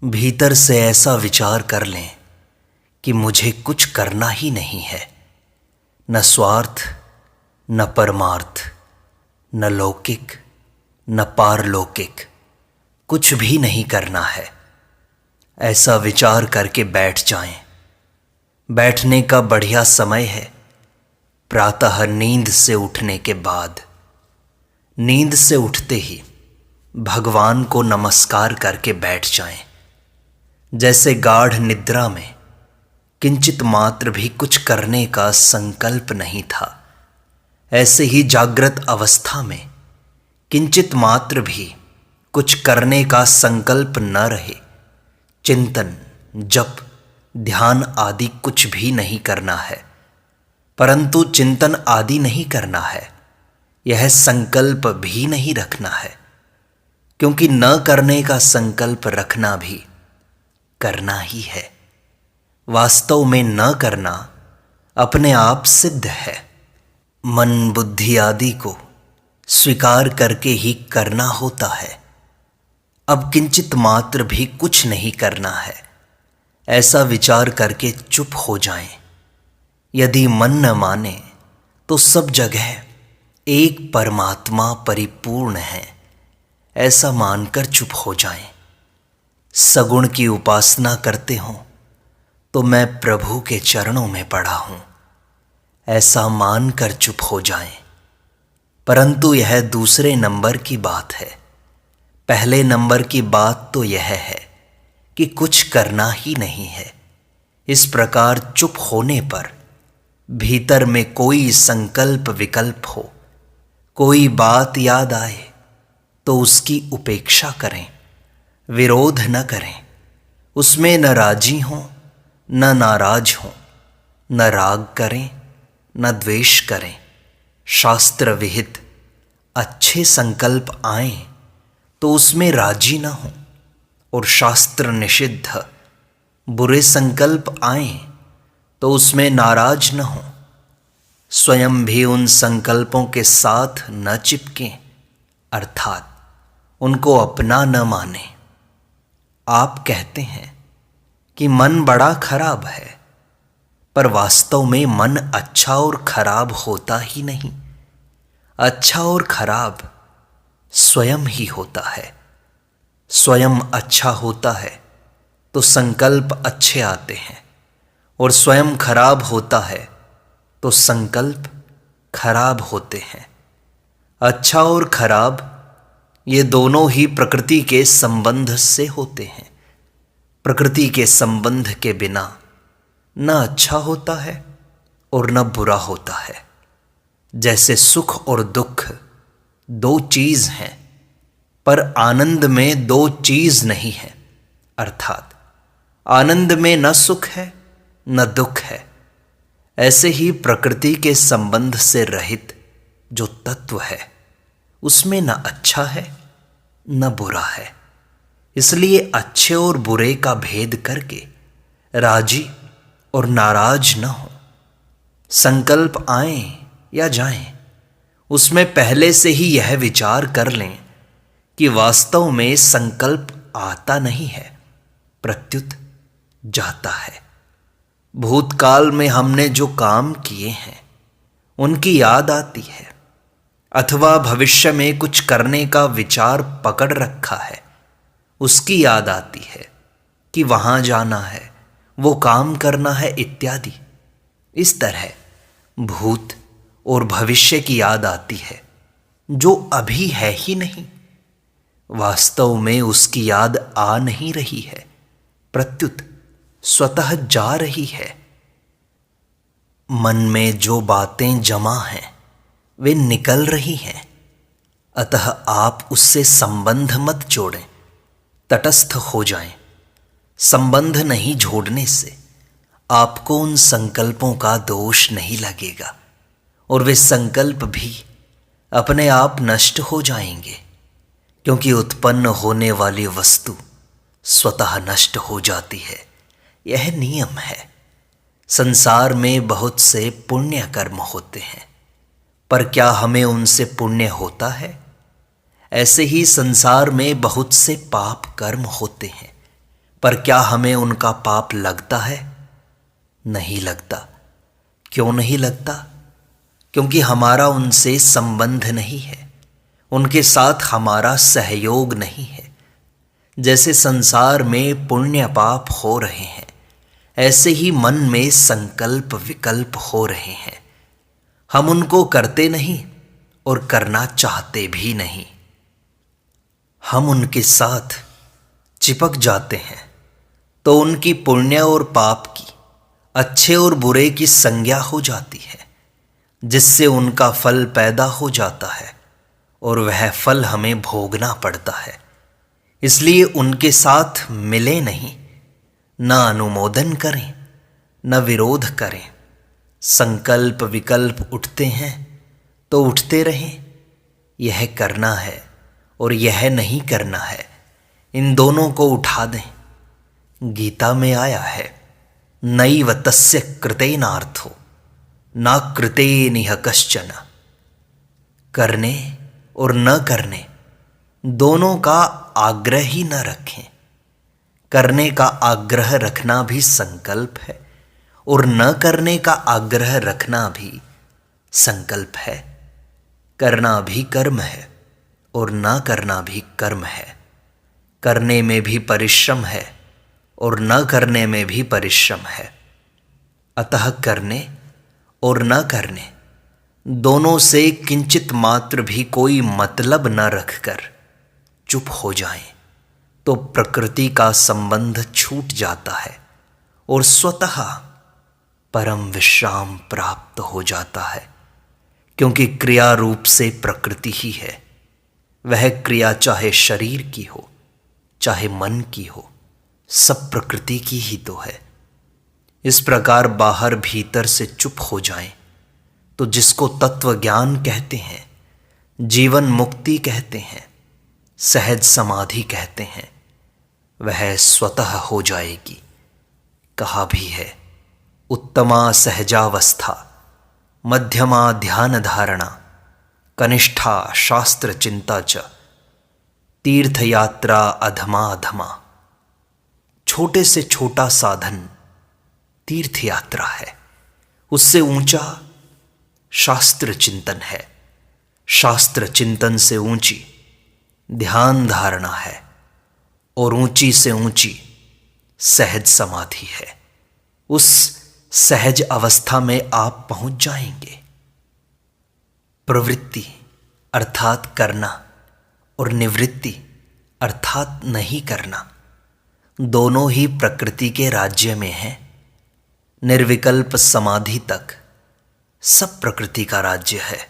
भीतर से ऐसा विचार कर लें कि मुझे कुछ करना ही नहीं है, न स्वार्थ, न परमार्थ, न लौकिक, न पारलौकिक, कुछ भी नहीं करना है। ऐसा विचार करके बैठ जाएं। बैठने का बढ़िया समय है प्रातः नींद से उठने के बाद। नींद से उठते ही भगवान को नमस्कार करके बैठ जाएं। जैसे गाढ़ निद्रा में किंचित मात्र भी कुछ करने का संकल्प नहीं था, ऐसे ही जागृत अवस्था में किंचित मात्र भी कुछ करने का संकल्प न रहे, चिंतन, जप, ध्यान आदि कुछ भी नहीं करना है। परंतु चिंतन आदि नहीं करना है, यह संकल्प भी नहीं रखना है, क्योंकि न करने का संकल्प रखना भी करना ही है। वास्तव में न करना अपने आप सिद्ध है। मन बुद्धि आदि को स्वीकार करके ही करना होता है। अब किंचित मात्र भी कुछ नहीं करना है, ऐसा विचार करके चुप हो जाएं। यदि मन न माने तो सब जगह एक परमात्मा परिपूर्ण है, ऐसा मानकर चुप हो जाएं। सगुण की उपासना करते हो तो मैं प्रभु के चरणों में पड़ा हूं, ऐसा मानकर चुप हो जाएं। परंतु यह दूसरे नंबर की बात है। पहले नंबर की बात तो यह है कि कुछ करना ही नहीं है। इस प्रकार चुप होने पर भीतर में कोई संकल्प विकल्प हो, कोई बात याद आए तो उसकी उपेक्षा करें, विरोध न करें। उसमें न राजी हों न नाराज हों, न राग करें न द्वेष करें। शास्त्र विहित अच्छे संकल्प आएं तो उसमें राजी न हों, और शास्त्र निषिद्ध बुरे संकल्प आएं तो उसमें नाराज न हों। स्वयं भी उन संकल्पों के साथ न चिपकें, अर्थात उनको अपना न माने। आप कहते हैं कि मन बड़ा खराब है, पर वास्तव में मन अच्छा और खराब होता ही नहीं। अच्छा और खराब स्वयं ही होता है। स्वयं अच्छा होता है तो संकल्प अच्छे आते हैं, और स्वयं खराब होता है तो संकल्प खराब होते हैं। अच्छा और खराब ये दोनों ही प्रकृति के संबंध से होते हैं। प्रकृति के संबंध के बिना न अच्छा होता है और न बुरा होता है। जैसे सुख और दुख दो चीज हैं, पर आनंद में दो चीज नहीं है, अर्थात आनंद में न सुख है न दुख है। ऐसे ही प्रकृति के संबंध से रहित जो तत्व है, उसमें न अच्छा है न बुरा है। इसलिए अच्छे और बुरे का भेद करके राजी और नाराज न हो। संकल्प आए या जाएं, उसमें पहले से ही यह विचार कर लें कि वास्तव में संकल्प आता नहीं है, प्रत्युत जाता है। भूतकाल में हमने जो काम किए हैं उनकी याद आती है, अथवा भविष्य में कुछ करने का विचार पकड़ रखा है, उसकी याद आती है कि वहां जाना है, वो काम करना है इत्यादि। इस तरह भूत और भविष्य की याद आती है, जो अभी है ही नहीं। वास्तव में उसकी याद आ नहीं रही है, प्रत्युत स्वतः जा रही है। मन में जो बातें जमा हैं वे निकल रही हैं, अतः आप उससे संबंध मत जोड़ें, तटस्थ हो जाएं। संबंध नहीं जोड़ने से आपको उन संकल्पों का दोष नहीं लगेगा, और वे संकल्प भी अपने आप नष्ट हो जाएंगे, क्योंकि उत्पन्न होने वाली वस्तु स्वतः नष्ट हो जाती है। यह नियम है। संसार में बहुत से पुण्य कर्म होते हैं, पर क्या हमें उनसे पुण्य होता है? ऐसे ही संसार में बहुत से पाप कर्म होते हैं, पर क्या हमें उनका पाप लगता है? नहीं लगता। क्यों नहीं लगता? क्योंकि हमारा उनसे संबंध नहीं है, उनके साथ हमारा सहयोग नहीं है। जैसे संसार में पुण्य पाप हो रहे हैं, ऐसे ही मन में संकल्प विकल्प हो रहे हैं। हम उनको करते नहीं और करना चाहते भी नहीं। हम उनके साथ चिपक जाते हैं तो उनकी पुण्य और पाप की, अच्छे और बुरे की संज्ञा हो जाती है, जिससे उनका फल पैदा हो जाता है और वह फल हमें भोगना पड़ता है। इसलिए उनके साथ मिले नहीं, न अनुमोदन करें न विरोध करें। संकल्प विकल्प उठते हैं तो उठते रहें, यह करना है और यह नहीं करना है, इन दोनों को उठा दें। गीता में आया है, नैव तस्य कृतेनार्थो न कृतेनिह कश्चन। करने और न करने दोनों का आग्रह ही न रखें। करने का आग्रह रखना भी संकल्प है और न करने का आग्रह रखना भी संकल्प है। करना भी कर्म है और न करना भी कर्म है। करने में भी परिश्रम है और न करने में भी परिश्रम है। अतः करने और न करने दोनों से किंचित मात्र भी कोई मतलब न रखकर चुप हो जाएं, तो प्रकृति का संबंध छूट जाता है और स्वतः परम विश्राम प्राप्त हो जाता है। क्योंकि क्रिया रूप से प्रकृति ही है। वह क्रिया चाहे शरीर की हो चाहे मन की हो, सब प्रकृति की ही तो है। इस प्रकार बाहर भीतर से चुप हो जाएं, तो जिसको तत्व ज्ञान कहते हैं, जीवन मुक्ति कहते हैं, सहज समाधि कहते हैं, वह स्वतः हो जाएगी। कहा भी है, उत्तमा सहजावस्था, मध्यमा ध्यान धारणा, कनिष्ठा शास्त्र चिंता च, तीर्थ यात्रा अधमा अधमा। छोटे से छोटा साधन तीर्थ यात्रा है, उससे ऊंचा शास्त्र चिंतन है, शास्त्र चिंतन से ऊंची ध्यान धारणा है और ऊंची से ऊंची सहज समाधि है। उस सहज अवस्था में आप पहुंच जाएंगे। प्रवृत्ति अर्थात करना और निवृत्ति अर्थात नहीं करना दोनों ही प्रकृति के राज्य में हैं। निर्विकल्प समाधि तक सब प्रकृति का राज्य है,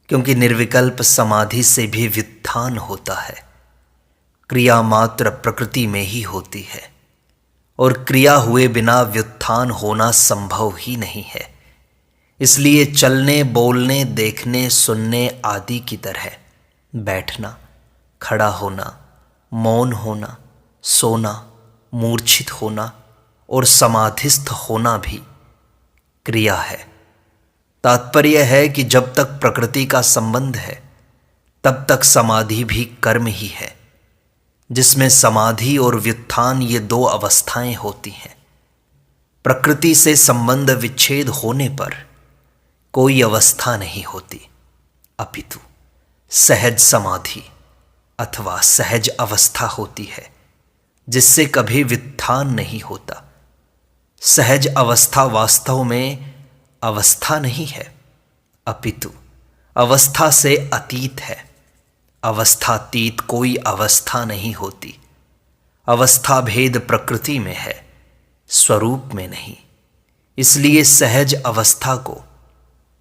क्योंकि निर्विकल्प समाधि से भी व्युत्थान होता है। क्रिया मात्र प्रकृति में ही होती है और क्रिया हुए बिना व्युत्थान होना संभव ही नहीं है। इसलिए चलने बोलने देखने सुनने आदि की तरह बैठना, खड़ा होना, मौन होना, सोना, मूर्छित होना और समाधिस्थ होना भी क्रिया है। तात्पर्य है कि जब तक प्रकृति का संबंध है तब तक समाधि भी कर्म ही है, जिसमें समाधि और व्युत्थान ये दो अवस्थाएं होती हैं। प्रकृति से संबंध विच्छेद होने पर कोई अवस्था नहीं होती, अपितु सहज समाधि अथवा सहज अवस्था होती है, जिससे कभी व्युत्थान नहीं होता। सहज अवस्था वास्तव में अवस्था नहीं है, अपितु अवस्था से अतीत है। अवस्थातीत कोई अवस्था नहीं होती। अवस्था भेद प्रकृति में है, स्वरूप में नहीं। इसलिए सहज अवस्था को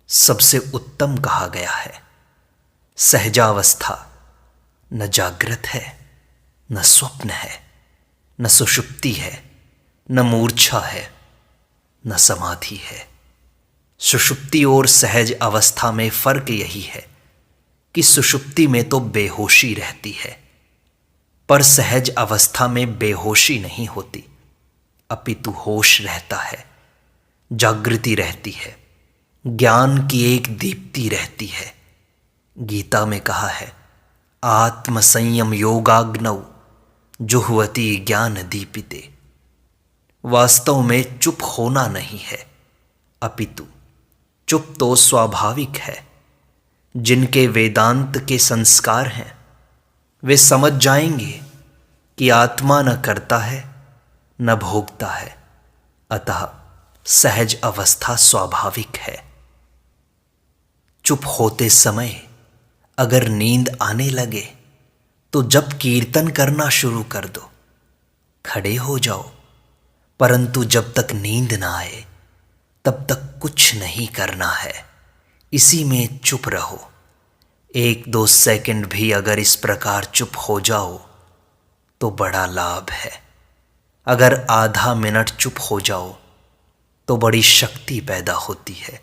सबसे उत्तम कहा गया है। सहजावस्था न जागृत है, न स्वप्न है, न सुषुप्ति है, न मूर्छा है, न समाधि है। सुषुप्ति और सहज अवस्था में फर्क यही है कि सुषुप्ति में तो बेहोशी रहती है, पर सहज अवस्था में बेहोशी नहीं होती, अपितु होश रहता है, जागृति रहती है, ज्ञान की एक दीप्ति रहती है। गीता में कहा है, आत्म संयम योगाग्नौ जुह्वति ज्ञान दीपिते। वास्तव में चुप होना नहीं है, अपितु चुप तो स्वाभाविक है। जिनके वेदांत के संस्कार हैं वे समझ जाएंगे कि आत्मा न करता है न भोगता है, अतः सहज अवस्था स्वाभाविक है। चुप होते समय अगर नींद आने लगे तो जब कीर्तन करना शुरू कर दो, खड़े हो जाओ, परंतु जब तक नींद ना आए तब तक कुछ नहीं करना है, इसी में चुप रहो। 1-2 सेकंड भी अगर इस प्रकार चुप हो जाओ तो बड़ा लाभ है। अगर आधा मिनट चुप हो जाओ तो बड़ी शक्ति पैदा होती है।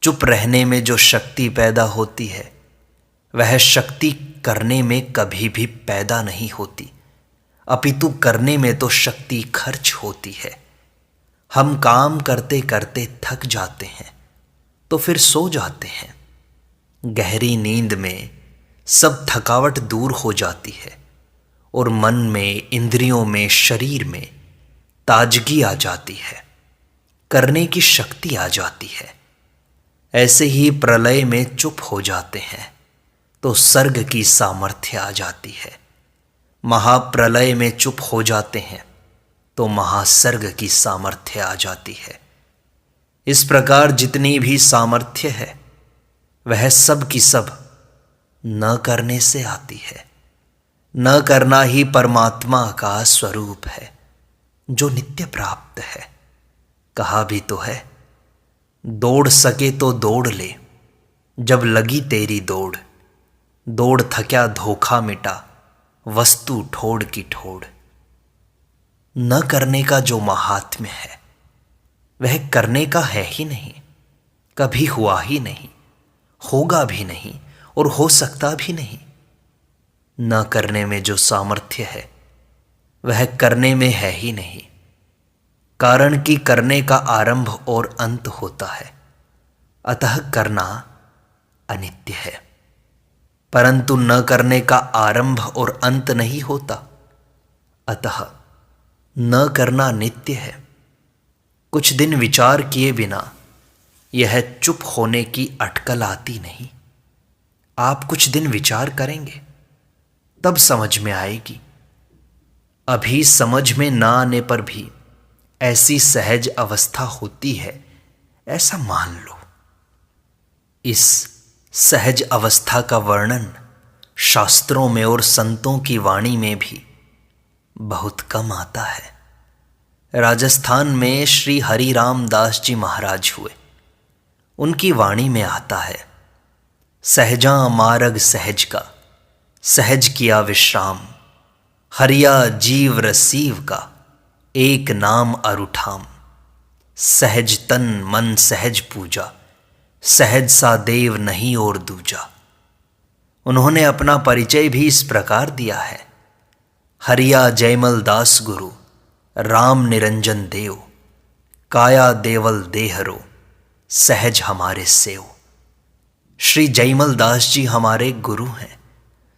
चुप रहने में जो शक्ति पैदा होती है वह शक्ति करने में कभी भी पैदा नहीं होती, अपितु करने में तो शक्ति खर्च होती है। हम काम करते करते थक जाते हैं तो फिर सो जाते हैं। गहरी नींद में सब थकावट दूर हो जाती है और मन में, इंद्रियों में, शरीर में ताजगी आ जाती है, करने की शक्ति आ जाती है। ऐसे ही प्रलय में चुप हो जाते हैं तो सर्ग की सामर्थ्य आ जाती है। महाप्रलय में चुप हो जाते हैं तो महासर्ग की सामर्थ्य आ जाती है। इस प्रकार जितनी भी सामर्थ्य है वह सब की सब न करने से आती है। न करना ही परमात्मा का स्वरूप है जो नित्य प्राप्त है। कहा भी तो है, दौड़ सके तो दौड़ ले, जब लगी तेरी दौड़, दौड़ थक्या धोखा मिटा, वस्तु ठोड़ की ठोड़। न करने का जो महात्म्य है वह करने का है ही नहीं, कभी हुआ ही नहीं, होगा भी नहीं और हो सकता भी नहीं। न करने में जो सामर्थ्य है वह करने में है ही नहीं, कारण कि करने का आरंभ और अंत होता है, अतः करना अनित्य है। परंतु न करने का आरंभ और अंत नहीं होता, अतः न करना नित्य है। कुछ दिन विचार किए बिना यह चुप होने की अटकल आती नहीं। आप कुछ दिन विचार करेंगे तब समझ में आएगी। अभी समझ में ना आने पर भी ऐसी सहज अवस्था होती है, ऐसा मान लो। इस सहज अवस्था का वर्णन शास्त्रों में और संतों की वाणी में भी बहुत कम आता है। राजस्थान में श्री हरिराम दास जी महाराज हुए, उनकी वाणी में आता है, सहजा मार्ग सहज का, सहज किया विश्राम, हरिया जीव रसीव का, एक नाम अरुठाम, सहज तन मन सहज पूजा, सहज सा देव नहीं और दूजा। उन्होंने अपना परिचय भी इस प्रकार दिया है, हरिया जयमल दास गुरु, राम निरंजन देव, काया देवल देहरो, सहज हमारे सेव। श्री जयमल दास जी हमारे गुरु हैं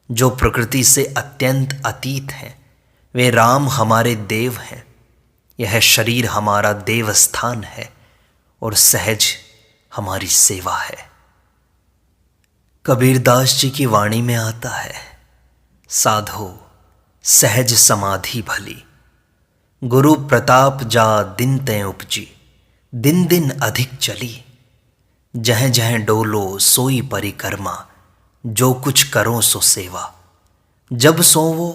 जो प्रकृति से अत्यंत अतीत हैं। वे राम हमारे देव हैं, यह शरीर हमारा देवस्थान है और सहज हमारी सेवा है। कबीरदास जी की वाणी में आता है, साधो सहज समाधि भली, गुरु प्रताप जा दिन तय उपजी, दिन दिन अधिक चली, जह जह डोलो सोई परिक्रमा, जो कुछ करो सो सेवा, जब सोवो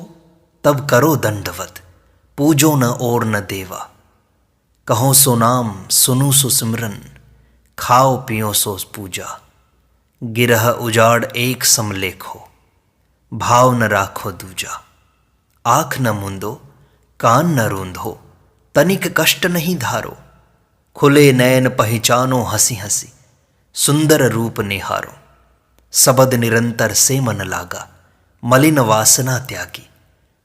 तब करो दंडवत, पूजो न और न देवा, कहो सो नाम सुनु सो सिमरन, खाओ पियो सो पूजा, गिरह उजाड़ एक समलेखो, भाव न राखो दूजा, आँख न मूंदो कान न रूंधो, तनिक कष्ट नहीं धारो, खुले नयन पहचानो हंसी हंसी, सुंदर रूप निहारो, सबद निरंतर से मन लागा, मलिन वासना त्यागी,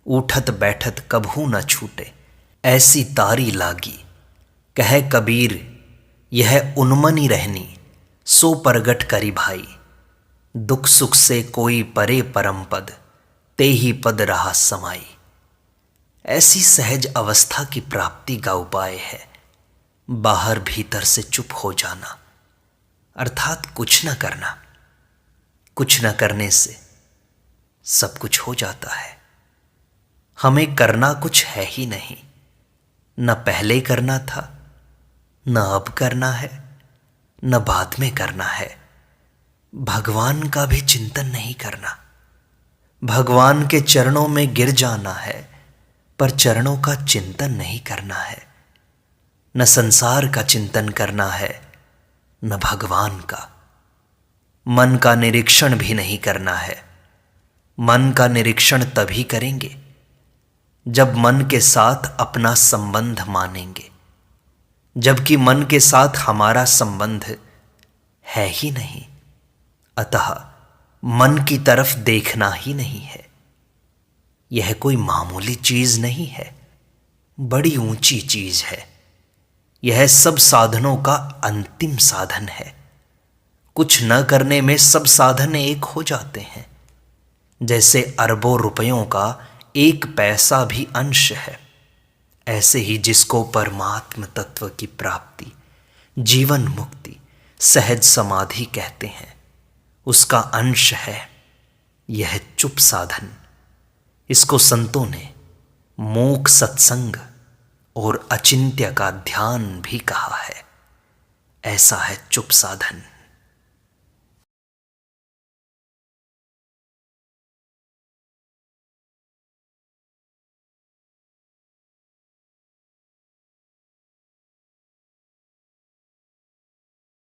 उठत बैठत कभू न छूटे, ऐसी तारी लागी, कह कबीर यह उन्मनी रहनी, सो परगट करी भाई, दुख सुख से कोई परे परम पद, ते ही पद रहा समाई। ऐसी सहज अवस्था की प्राप्ति का उपाय है बाहर भीतर से चुप हो जाना, अर्थात कुछ न करना। कुछ न करने से सब कुछ हो जाता है। हमें करना कुछ है ही नहीं, न पहले करना था, न अब करना है, न बाद में करना है। भगवान का भी चिंतन नहीं करना। भगवान के चरणों में गिर जाना है, पर चरणों का चिंतन नहीं करना है। न संसार का चिंतन करना है, न भगवान का। मन का निरीक्षण भी नहीं करना है। मन का निरीक्षण तभी करेंगे जब मन के साथ अपना संबंध मानेंगे, जबकि मन के साथ हमारा संबंध है ही नहीं। अतः मन की तरफ देखना ही नहीं है। यह कोई मामूली चीज नहीं है, बड़ी ऊंची चीज है। यह सब साधनों का अंतिम साधन है। कुछ न करने में सब साधन एक हो जाते हैं। जैसे अरबों रुपयों का एक पैसा भी अंश है, ऐसे ही जिसको परमात्म तत्व की प्राप्ति, जीवन मुक्ति, सहज समाधि कहते हैं, उसका अंश है यह चुप साधन। इसको संतों ने मोक्ष सत्संग और अचिंत्य का ध्यान भी कहा है। ऐसा है चुप साधन।